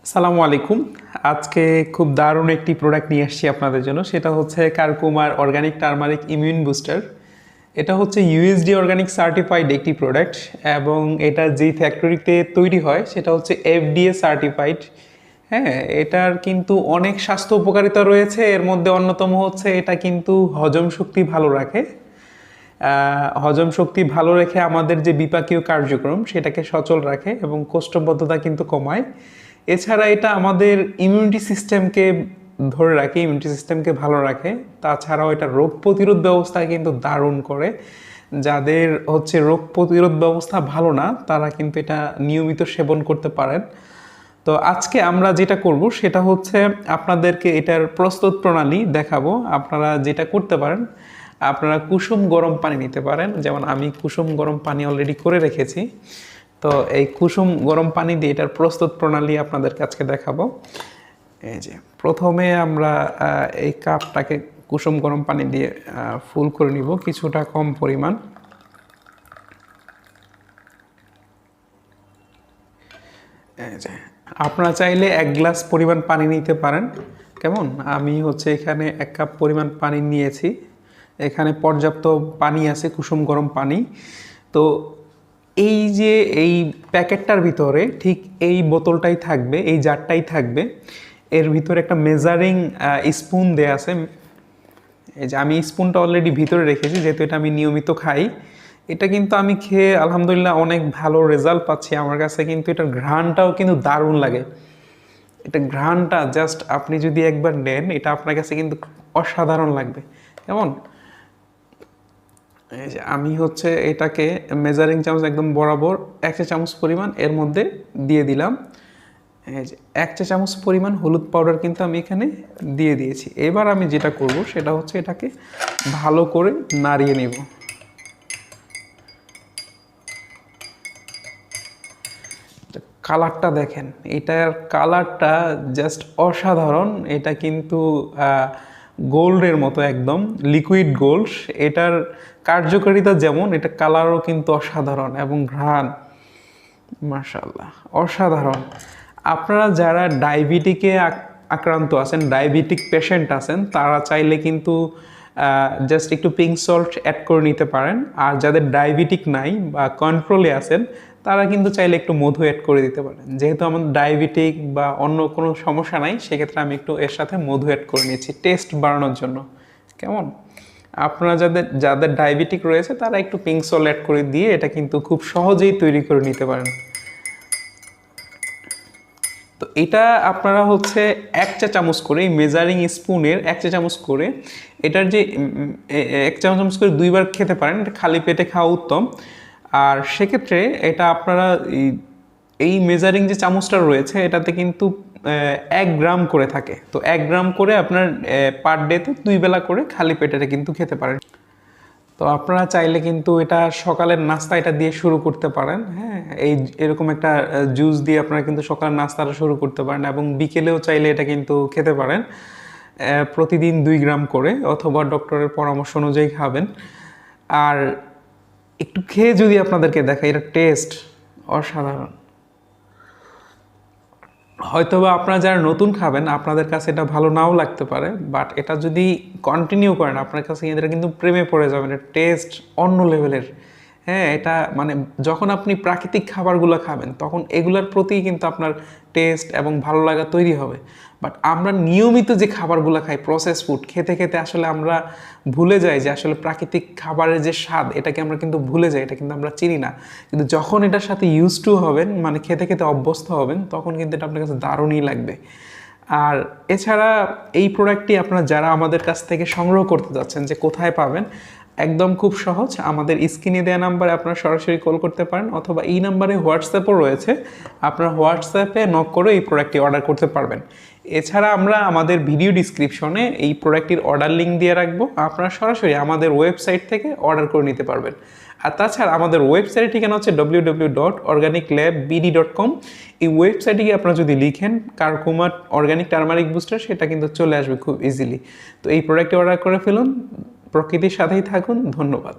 আসসালামু আলাইকুম। আজকে খুব দারুণ একটি প্রোডাক্ট নিয়ে আসছি আপনাদের জন্য। সেটা হচ্ছে কারকুমার অর্গানিক টারমারিক ইমিউন বুস্টার। এটা হচ্ছে ইউএসডি অর্গানিক সার্টিফাইড একটি প্রোডাক্ট এবং এটা যেই ফ্যাক্টরিতে তৈরি হয় সেটা হচ্ছে এফডিএ সার্টিফাইড। হ্যাঁ, এটার কিন্তু অনেক স্বাস্থ্য উপকারিতা রয়েছে। এর মধ্যে অন্যতম হচ্ছে এটা কিন্তু হজম শক্তি ভালো রাখে। হজম শক্তি ভালো রেখে আমাদের যে বিপাকীয় কার্যক্রম সেটাকে সচল রাখে এবং কোষ্ঠবদ্ধতা কিন্তু কমায়। এছাড়া এটা আমাদের ইমিউনিটি সিস্টেমকে ধরে রাখে, ইমিউনিটি সিস্টেমকে ভালো রাখে। তাছাড়াও এটা রোগ প্রতিরোধ ব্যবস্থা কিন্তু দারুণ করে। যাদের হচ্ছে রোগ প্রতিরোধ ব্যবস্থা ভালো না তারা কিন্তু এটা নিয়মিত সেবন করতে পারেন। তো আজকে আমরা যেটা করব সেটা হচ্ছে আপনাদেরকে এটার প্রস্তুত প্রণালী দেখাবো। আপনারা যেটা করতে পারেন, আপনারা কুসুম গরম পানি নিতে পারেন। যেমন আমি কুসুম গরম পানি অলরেডি করে রেখেছি। তো এই কুসুম গরম পানি দিয়ে এটার প্রস্তুত প্রণালী আপনাদের কাছে দেখাবো। এই যে প্রথমে আমরা এই কাপটাকে কুসুম গরম পানি দিয়ে ফুল করে নিব, কিছুটা কম পরিমাণ। এই যে আপনারা চাইলে 1 গ্লাস পরিমাণ পানি নিতে পারেন। কেমন, আমি হচ্ছে এখানে 1 কাপ পরিমাণ পানি নিয়েছি। এখানে পর্যাপ্ত পানি আছে, কুসুম গরম পানি। তো এই যে এই প্যাকেটটার ভিতরে ঠিক এই বোতলটাই থাকবে, এই জারটাই থাকবে। এর ভিতরে একটা মেজারিং স্পুন দেয়া আছে। এই যে আমি স্পুনটা অলরেডি ভিতরে রেখেছি, যেহেতু এটা আমি নিয়মিত খাই। এটা কিন্তু আমি খেয়ে আলহামদুলিল্লাহ অনেক ভালো রেজাল্ট পাচ্ছি। আমার কাছে কিন্তু এটার ঘ্রাণটাও কিন্তু দারুণ লাগে। এটা ঘ্রাণটা জাস্ট আপনি যদি একবার নেন, এটা আপনার কাছে কিন্তু অসাধারণ লাগবে। কেমন, এই যে আমি হচ্ছে এটাকে মেজারিং চামচ একদম বরাবর 1 চা চামচ পরিমাণ এর মধ্যে দিয়ে দিলাম। এই যে 1 চা চামচ পরিমাণ হলুদ পাউডার কিন্তু আমি এখানে দিয়ে দিয়েছি। এবার আমি যেটা করব সেটা হচ্ছে এটাকে ভালো করে নাড়িয়ে নেব। কালারটা দেখেন, এটার কালারটা জাস্ট অসাধারণ। এটা কিন্তু গোল্ডের মতো, একদম লিকুইড গোল্ড। এটার কার্যকারিতা যেমন, এটা কালারও কিন্তু অসাধারণ এবং ঘ্রাণ মাশাআল্লাহ অসাধারণ। আপনারা যারা ডায়াবেটিকে আক্রান্ত আছেন, ডায়াবেটিক পেশেন্ট আছেন, তারা চাইলে কিন্তু জাস্ট একটু পিঙ্ক সল্ট অ্যাড করে নিতে পারেন। আর যাদের ডায়াবেটিক নাই বা কন্ট্রোলে আছেন তারা কিন্তু চাইলে একটু মধু অ্যাড করে দিতে পারেন। যেহেতু আমার ডায়াবেটিক বা অন্য কোনো সমস্যা নাই, সেক্ষেত্রে আমি একটু এর সাথে মধু অ্যাড করে নিয়েছি টেস্ট বাড়ানোর জন্য। কেমন, আপনারা যাদের যাদের ডায়াবেটিক রয়েছে তারা একটু পিঙ্ক সল্ট অ্যাড করে দিয়ে এটা কিন্তু খুব সহজেই তৈরি করে নিতে পারেন। তো এটা আপনারা হচ্ছে 1 চা চামচ করে, মেজারিং স্পুনের 1 চা চামচ করে, এটার যে 1 চা চামচ করে 2 বার খেতে পারেন। এটা খালি পেটে খাওয়া উত্তম। আর সেক্ষেত্রে এটা আপনারা এই মেজারিং যে চামচটা রয়েছে এটাতে কিন্তু 1 গ্রাম করে থাকে। তো 1 গ্রাম করে আপনার পার ডেতে 2 বেলা করে খালি পেটে কিন্তু খেতে পারেন। তো আপনারা চাইলে কিন্তু এটা সকালের নাস্তা এটা দিয়ে শুরু করতে পারেন। হ্যাঁ, এই এরকম একটা জুস দিয়ে আপনারা কিন্তু সকালের নাস্তাটা শুরু করতে পারেন এবং বিকেলেও চাইলে এটা কিন্তু খেতে পারেন। প্রতিদিন 2 গ্রাম করে অথবা ডক্টরের পরামর্শ অনুযায়ী খাবেন। আর একটু খেয়ে যদি আপনাদেরকে দেখাই, এটা টেস্ট অসাধারণ। হয়তোবা আপনারা যারা নতুন খাবেন আপনাদের কাছে এটা ভালো নাও লাগতে পারে, বাট এটা যদি কন্টিনিউ করেন আপনার কাছে এটা কিন্তু প্রেমে পড়ে যাবেন। এটা টেস্ট অন্য লেভেলের। হ্যাঁ, এটা মানে যখন আপনি প্রাকৃতিক খাবারগুলো খাবেন তখন এগুলোর প্রতি কিন্তু আপনার টেস্ট এবং ভালো লাগা তৈরি হবে। বাট আমরা নিয়মিত যে খাবারগুলো খাই, প্রসেস ফুড খেতে খেতে আসলে আমরা ভুলে যাই যে আসলে প্রাকৃতিক খাবারের যে স্বাদ এটাকে আমরা কিন্তু ভুলে যাই, এটা কিন্তু আমরা চিনি না। কিন্তু যখন এটার সাথে ইউজ টু হবেন, মানে খেতে খেতে অভ্যস্ত হবেন, তখন কিন্তু এটা আপনার কাছে দারুণই লাগবে। আর এছাড়া এই প্রোডাক্টটি আপনারা যারা আমাদের কাছ থেকে সংগ্রহ করতে যাচ্ছেন যে কোথায় পাবেন, একদম খুব সহজ। আমাদের স্ক্রিনে দেওয়া নাম্বারে আপনারা সরাসরি কল করতে পারেন অথবা এই নাম্বারে হোয়াটসঅ্যাপও রয়েছে। আপনারা হোয়াটসঅ্যাপে নক করে এই প্রোডাক্টটি অর্ডার করতে পারবেন। এছাড়া আমরা আমাদের ভিডিও ডিসক্রিপশনে এই প্রোডাক্টটির অর্ডার লিঙ্ক দিয়ে রাখবো। আপনারা সরাসরি আমাদের ওয়েবসাইট থেকে অর্ডার করে নিতে পারবেন। আর তাছাড়া আমাদের ওয়েবসাইটের ঠিকানা হচ্ছে www.organiclabbd.com। এই ওয়েবসাইটে গিয়ে আপনারা যদি লিখেন কারকুমার অর্গানিক টারমারিক বুস্টার, সেটা কিন্তু চলে আসবে খুব ইজিলি। তো এই প্রোডাক্টটি অর্ডার করে ফেলুন। প্রকৃতির সাথেই থাকুন। ধন্যবাদ।